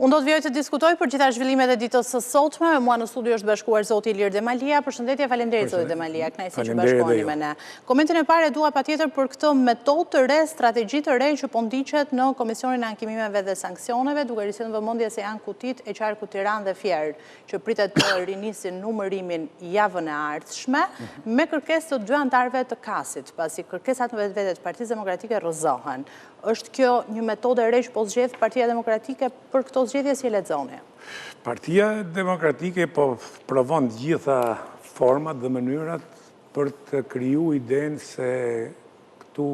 Unë do të vjoj të diskutoj për gjitha zhvillimet e ditës së sotme. Mua në studio është bashkuar zoti Ilir Demalia. Përshëndetje, faleminderit zoti Demalia, kënaqësi që bashkoheni me ne. Komentin e parë dua patjetër për këtë metodë të re, strategji të re që po ndiqet në Komisionin e Ankimimeve dhe Sanksioneve, duke risur në vëmendje se janë kutit e qarku Tiranë dhe Fier, që pritet të rinisin numërimin javën e ardhshme, me kërkesë të dy anëtarëve të KAS-it, pasi kërkesat në vetvete të Partisë Demokratike rrëzohen. Është kjo një metodë e re që po zgjedh Partia Demokratike për këto zgjedhje, si e lexoni? Partia Demokratike po provon gjitha format dhe mënyrat për të kriju idenë se këtu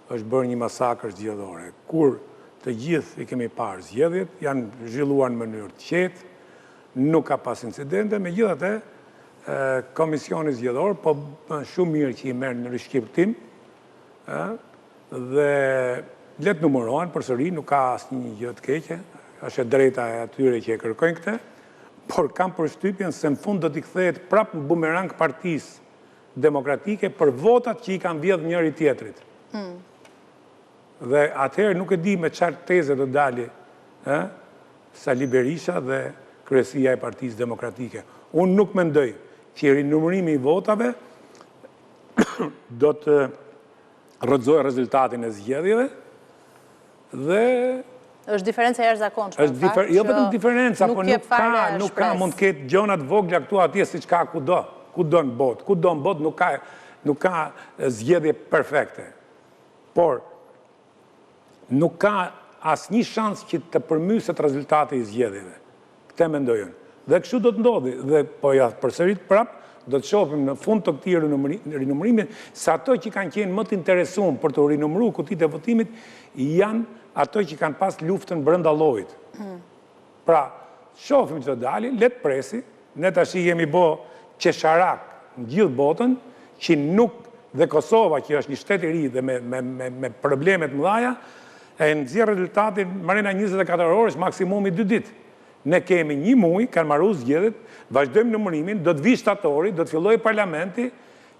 është bërë një masakër zgjedhore. Kur të gjithë i kemi parë zgjedhjet, janë zhvilluar në mënyrë të qetë, nuk ka pas incidente, megjithatë Komisioni zgjedhor po bën shumë mirë që i merr në rishqiptim, dhe letë numërohen përsëri, nuk ka asnjë gjë të keqe, është e drejta e atyre që e kërkojnë këtë, por kam përshtypjen se në fund do t'i kthehet prapë në bumerang Partisë Demokratike për votat që i kanë vjedhur njëri tjetrit. Dhe atëherë nuk e di me çfarë teze do dalë, Sali Berisha dhe kryesia e Partisë Demokratike. Unë nuk mendoj që rinumërimi i votave do të rrëzojë rezultatin e zgjedhjeve, dhe është diferenca e jashtëzakonshme. Jo vetëm diferenca, por nuk ka mund të ketë gjëra të vogla këtu atje siç ka kudo në botë. Kudo në botë nuk ka zgjedhje perfekte. Por nuk ka asnjë shans që të përmyset rezultati i zgjedhjeve. Këtë mendoj unë. Dhe kështu do të ndodhi, dhe po ja përsërit prapë, do të shohim në fund të këtij rinumërimi se ato që kanë qenë më të interesuar për të rinumëruar kutitë e votimit janë ato që kanë pas luftën brenda llojit. Pra, shohim që dali, le të presi, ne tash jemi bë qesharak në gjithë botën, që nuk dhe Kosova, që është një shtet i ri dhe me probleme të mëdha, e nxjerr rezultatin marrëna 24 orësh, maksimumi 2 ditë. Ne kemi 1 muaj, kanë marrë zgjedhjet, vazhdojmë numërimin, do të vi shtatori, do të fillojë parlamenti.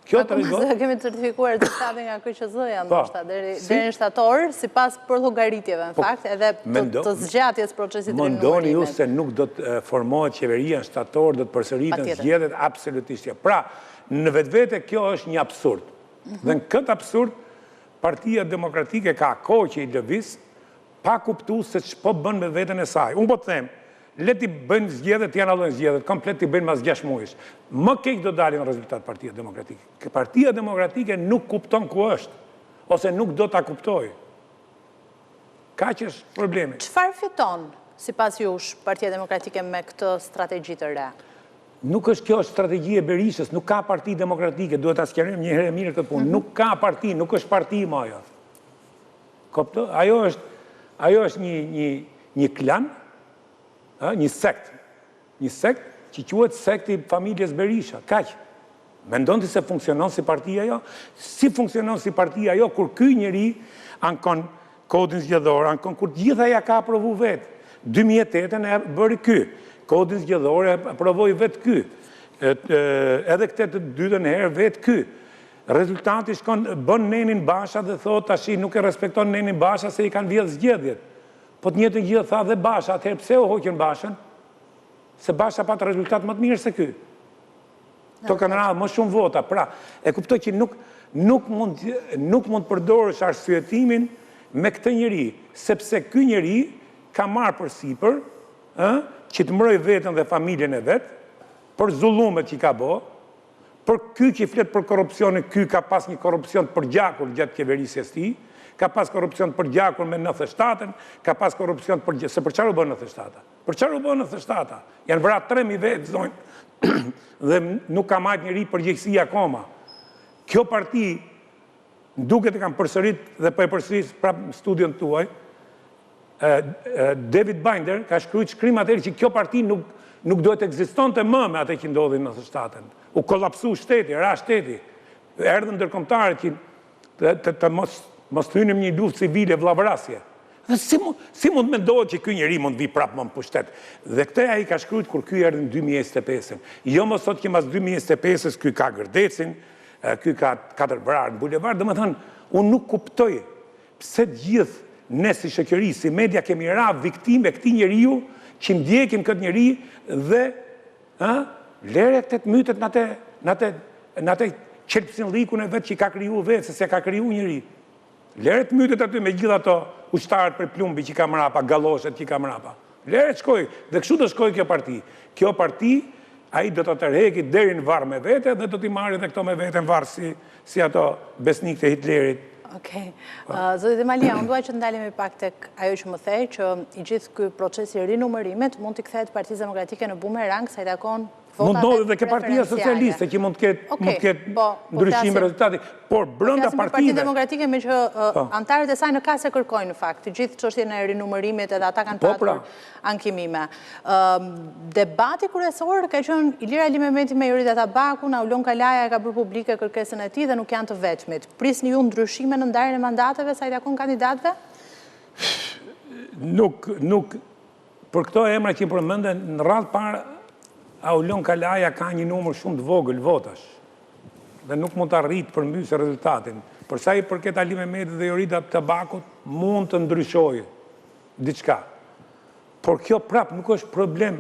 Kjo tregon se kemi certifikuar rezultatin nga KQZ-ja ndoshta deri në shtator, sipas llogaritjeve në fakt, edhe të zgjatjes procesit të rinumërimit. Mendoni ju se nuk do të formohet qeveria në shtator, do të përsëriten zgjedhjet? Absolutisht jo. Pra, në vetvete kjo është një absurd. Dhe në këtë absurd, Partia Demokratike ka kohë që i lëviz, pa kuptuar se ç'po bën me veten e saj. Unë po të them, le t'i bëjnë zgjedhjet, janë allojnë zgjedhjet, komplet t'i bëjnë mas 6 muajsh. Më keq do dalin rezultat Partia Demokratike. Partia Demokratike nuk kupton ku është, ose nuk do t'a kuptoj. Kaq është problemi. Çfarë fiton, sipas jush, Partia Demokratike me këtë strategji të re? Nuk është kjo strategji e Berishës, nuk ka Parti Demokratike, duhet ta sqarojmë një herë mirë këtë punë. Nuk ka parti, nuk është parti më ajo. Kupto? Ajo është një klan, një sekt që quhet sekti familjes Berisha. Kaq. Mendon ti se funksionon si parti ajo? Si funksionon si parti ajo kur ky njeri ankon kodin zgjedhor, ankon kur gjitha ja ka aprovu vetë. 2008 e bëri ky. Kodin zgjedhor e aprovoi vetë ky. Edhe këtë të dytën herë vetë ky. Rezultati shkon bën Nenin Basha dhe thotë tash nuk e respekton Nenin Basha se i kanë vjedhur zgjedhjet. Po të njëjtën gjë tha dhe Basha, atëherë pse u hoqën Bashën? Se Basha pat rezultat më të mirë se ky. To kanë radhë më shumë vota. Pra, e kuptoj që nuk mund përdorësh arsyetimin me këtë njeri, sepse ky njeri ka marrë përsipër, që të mbrojë veten dhe familjen e vet, për zullumet që ka bë, për ky që flet për korrupsionin, ky ka pas një korrupsion përgjakur gjatë qeverisjes së tij. Ka pas korrupsion përgjakur me 97-ën, ka pas korrupsion se për çfarë u bën 97-a? Për çfarë u bën 97-a? Janë vrarë 3000 vetë zonjë dhe nuk ka marrë njëri përgjegjësi akoma. Kjo parti duket e kanë përsërit dhe po e përsëris prapë në studion tuaj. David Binder ka shkruar shkrim atëherë që kjo parti nuk duhet të ekzistonte më me atë që ndodhi në 97-ën. U kollapsu shteti, ra shteti. Erdhën ndërkombëtarët që të mos hynim një luftë civile vllavrasje. Dhe si mund mendohet që ky njeri mund vi prapë më në pushtet? Dhe këtë ai ka shkruar kur ky erdhi në 2025. Jo më sot që mas 2025-s ky ka Gërdecin, ky ka 4 vrarë në bulevard, domethënë unë nuk kuptoj pse të gjithë ne si shoqëri, si media kemi ra viktime këtij njeriu që ndjekin këtë njeri dhe lere të të mytet në atë qelpsin likun e vetë që i ka kriju vetë, se se ka kriju njeri. Lere të mytet aty me gjitha ato ushtarët për plumbi që i ka mrapa, galoshet që i ka mrapa. Lere të shkoj, dhe kështu të shkoj kjo parti. Kjo parti, a i do të tërheki deri në varë me vete dhe do t'i marri dhe këto me vete në varë si ato besnik të Hitlerit. Okej. Zoti Demalia, unë duaj që ndalemi pak tek ajo që më thej, që i gjithë ky procesi rinumërimit mund t'i kthehet Partisë Demokratike në bumerang sa i takon votat mund dhe ke Partia Socialiste që mund të ketë ndryshime rezultati, por brenda partive. Partia Demokratike me që antarët e saj në kase kërkojnë në fakt, të gjithë çështjen e rinumërimit edhe ata kanë patur ankimime. Debati kryesor ka qenë Ilir Ali Mehmeti me Jurita Tabaku, Aulon Kalaja e ka bërë publike kërkesën e tij dhe nuk janë të vetmit. Prisni ju ndryshime në ndarjen e mandateve sa i takon kandidatëve? Nuk për këto emra që i përmenden në radhë parë Aulon Kalaja ka një numër shumë të vogël votash dhe nuk mund të arrit përmbysë rezultatin. Për sa i përket Ali Mehmetit dhe Jurita Tabakut, mund të ndryshojë diçka. Por kjo prap nuk është problem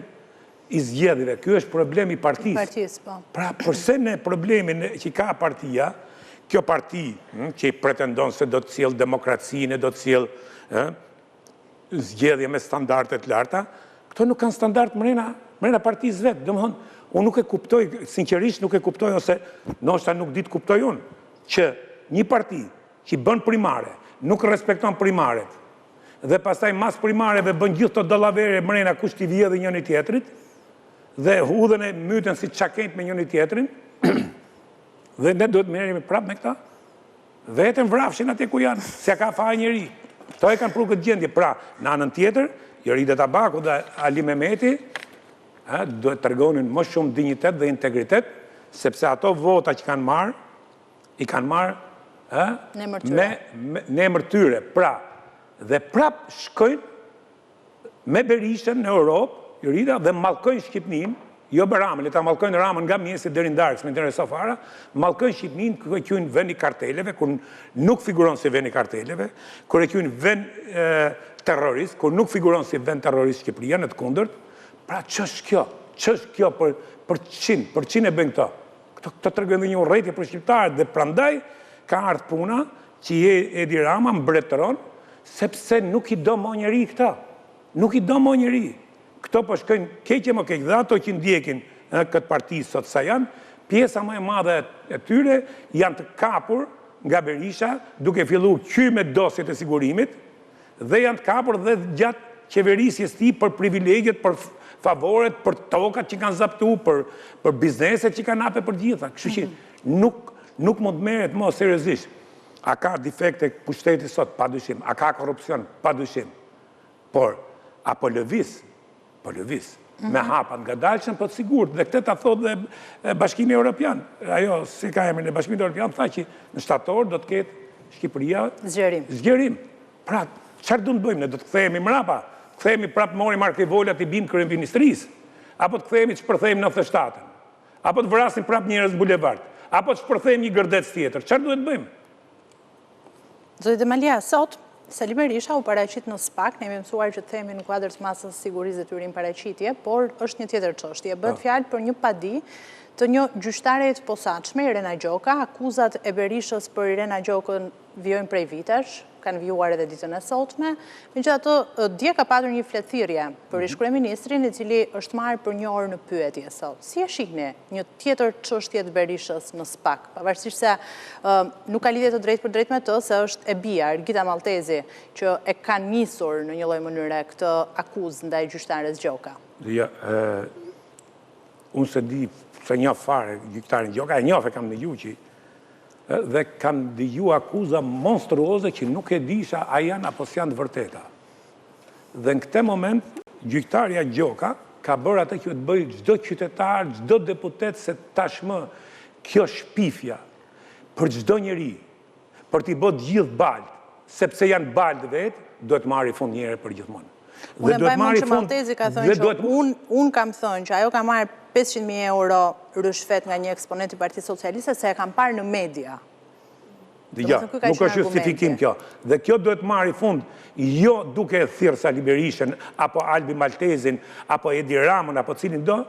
i zgjedhjeve, kjo është problem i partisë. Pra, përse ne problemin që ka partia, kjo parti që i pretendon se do të sjellë demokracinë, do të sjellë zgjedhje me standardet larta, këto nuk kanë standart mrena partisë vetë. Domethënë, unë nuk e kuptoj, sinqerisht nuk e kuptoj, ose ndoshta nuk di të kuptoj unë, që një parti që bën primare, nuk respekton primaret, dhe pastaj mas primareve bën gjithë të dallavere mrena kush t'i vjedhë njëri tjetrit, dhe hudhen e myten si çakent me njëri tjetrin, dhe ne duhet merremi prapë me këta, vetëm vrafshin atje ku janë, se ka faj njeri. Kto e kanë pru këtë gjendje. Pra, në anën tjetër, Jurita Tabaku dhe Ali Mehmeti duhet të tregonin më shumë dinjitet dhe integritet, sepse ato vota që kanë marrë, i kanë marrë në emër tyre. Pra, dhe prap shkojnë me Berishën në Europë, Jurita, dhe mallkojnë Shqipnin, jo për Ramën, le ta mallkojnë Ramën nga mjesi deri në darkë, më intereso fara, mallkojnë Shqipnin kur e quajnë vend i karteleve, kur nuk figuron si vend i karteleve, kur e quajnë vend terrorist, kur nuk figuron si vend terrorist Shqipëria, në të kundërt. Pra, ç'është kjo? Ç'është kjo për çin e bën këto? Këto tregojnë një urrëtie për shqiptarët dhe prandaj ka ardhur puna që Edi Rama mbretëron, sepse nuk i do më njeri këta. Nuk i do më njeri. Këto po shkojnë keqe më keq, dhe ato që ndjekin këtë parti sot sa janë, pjesa më e madhe e tyre janë të kapur nga Berisha, duke filluar qyme dosjet e sigurimit, dhe janë të kapur dhe gjatë qeverisjes ti për privilegjet, për favoret, për tokat që kanë zaptu, për bizneset që kanë hape për gjitha. Kështu që nuk mund merret më seriozisht. A ka defekte pushteti sot? Pa dyshim. A ka korrupsion? Pa dyshim. Por, apo lëviz, me hapat nga dalëshën, po të sigurt, dhe këtë ta thot dhe Bashkimi Evropian. Ajo, si ka emrin e Bashkimit Evropian, tha që në shtator do të ketë Shqipëria zgjerim. Pra, çfarë do të bëjmë? Ne do të kthehemi mrapa, kthehemi prapë morim arkivolat i bim kryeministrisë, apo të kthehemi të shpërthejmë 97-ën, apo të vrasim prapë njerëz bulevard, apo të shpërthejmë një gërdec tjetër. Çfarë duhet bëjmë? Zoti Demalia, sot Sali Berisha u paraqit në SPAK, ne jemi mësuar që të themi në kuadër të masës sigurisë dhe të urim paraqitje, por është një tjetër çështje. Bëhet fjalë për një padi të një gjyqtare të posaçme, Irena Gjoka. Akuzat e Berishës për Irena Gjokën vijojnë prej vitesh, kanë vijuar edhe ditën e sotme. Megjithatë, dje ka patur një fletëthirrje për ish-kryeministrin, i cili është marrë për 1 orë në pyetje sot. Si e shihni një tjetër çështje të Berishës në SPAK, pavarësisht se nuk ka lidhje të drejtë për drejtë me të, se është e bia, Ergita Maltezi, që e kanë nisur në një lloj mënyre këtë akuzë ndaj gjyqtares Gjoka? Unë se di se njoh fare gjyqtarin Gjoka, e njoh, e kam dëgjuar që dhe kam dëgju akuza monstruoze që nuk e disha a janë apo s'janë të vërteta. Dhe në këtë moment, gjyqtarja Gjoka ka bërë atë që të bëjë çdo qytetar, çdo deputet, se tashmë kjo shpifja për çdo njeri, për t'i bërë gjithë balt, sepse janë balt vetë, do të marri fund njëherë për gjithmonë. Unë e mbaj mend që Maltezi ka thënë që unë kam thënë që ajo ka marrë 500.000 euro rishfet nga një eksponent i Partisë Socialiste, se e kam parë në media. nuk është justifikim kjo. Dhe kjo duhet marrë i fund, jo duke thirrë Sali Berishën, apo Albi Maltezin, apo Edi Ramën, apo cilin do,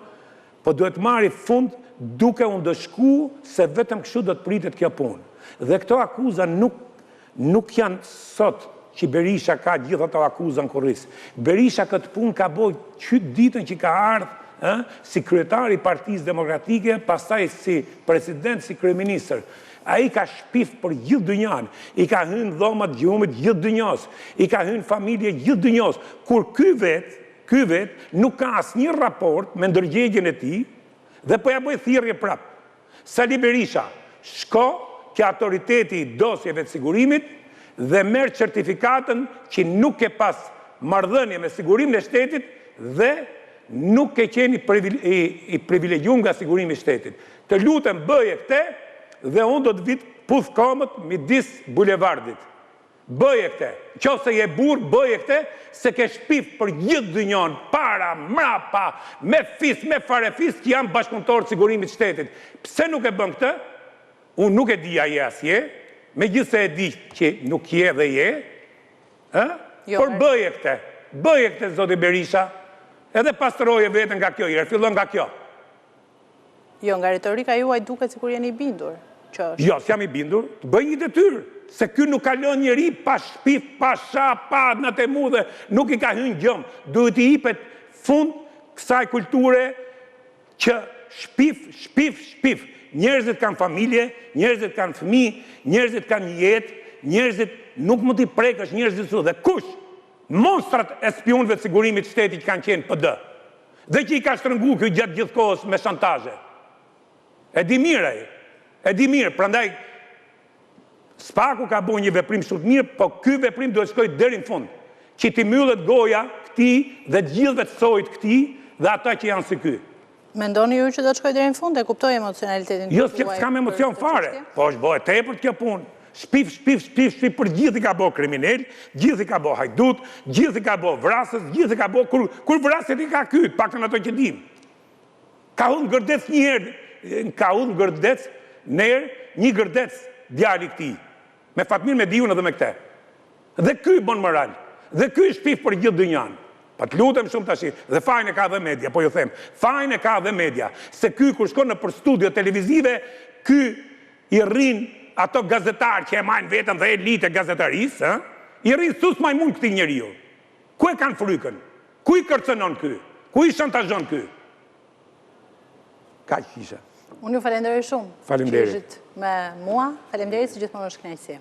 po duhet marrë i fund duke u ndëshku se vetëm kështu do të pritet kjo punë. Dhe këto akuza nuk janë sot që Berisha ka gjitha të akuzën kurris. Berisha këtë punë ka bojë qytë ditën që ka ardhë si kryetari Partisë Demokratike, pastaj si president, si kryeministër. A i ka shpif për gjithë dynjan, i ka hynë dhomat gjumit gjithë dynjos, i ka hynë familje gjithë dynjos, kur ky vet nuk ka asnjë raport me ndërgjegjen e tij dhe po ja bëj thirrje prap. Sali Berisha, shko ke autoriteti i dosjeve të sigurimit dhe merr certifikatën që nuk ke pas marrëdhënie me sigurimin e shtetit dhe nuk ke qenë i privilegjuar nga sigurimi i shtetit. Të lutem bëje këtë dhe unë do të vit puth komët midis bulevardit. Bëje këtë. Nëse je burr, bëje këtë, se ke shpif për gjithë dynjon, para, mrapa, me fis, me farefis që janë bashkëpunëtorë të sigurimit të shtetit. Pse nuk e bën këtë? Unë nuk e di a je asje, megjithëse e di që nuk je dhe je, por bëje këtë. Bëje këtë, zoti Berisha, edhe pastoroje vetën nga kjo herë, fillon nga kjo. Jo, nga retorika juaj duket sikur jeni i bindur. Jo, s'jam i bindur, të bëj një detyrë, se ky nuk ka lënë njeri pa shpif, pa sha, pa në të mudhe, nuk i ka hyrë gjëm. Duhet i jepet fund kësaj kulture që shpif. Njerëzit kanë familje, njerëzit kanë fëmijë, njerëzit kanë një jetë, njerëzit nuk mund t'i prekësh njerëzit su. Dhe kush? Monstrat e spionëve të sigurimit të shtetit që kanë qenë PD. Dhe që i ka shtrëngu kjo gjatë gjithë kohës me shantazhe. E di mirë, prandaj Spaku ka bu një veprim shumë mirë, po ky veprim duhet shkoj deri në fund. Që ti mbyllet goja këtij dhe të gjithëve të thojit këtij dhe ata që janë si ky. Mendoni ju që do të shkoj deri në fund e kuptoj emocionalitetin tuaj? Jo, s'kam emocion fare, po është bëhet tepër kjo punë. Shpif, për gjithë i ka bo kriminel, gjithë i ka bo hajdut, gjithë i ka bo vrasës, gjithë i ka bo, kur vrasët i ka kyt, pak në ato që dim. Ka unë gërdec një gërdec djali këti, me Fatmir Mediun edhe me këte. Dhe ky bon moral, dhe ky shpif për gjithë dynjan. Pa të lutem shumë tash, dhe fajn e ka dhe media, po ju them, fajn e ka dhe media, se ky kur shkon në për studio televizive, ky i rrin ato gazetarë që e majnë vetëm dhe elite gazetarisë, i rrinë sus majmun këti njeriu. Ku e kanë frykën? Ku i kërcënon ky? Ku i shantazhon ky? Ka që isha. Unë ju falenderoj shumë. Falenderit. Që ishit me mua, falenderit se gjithmonë është kënaqësi.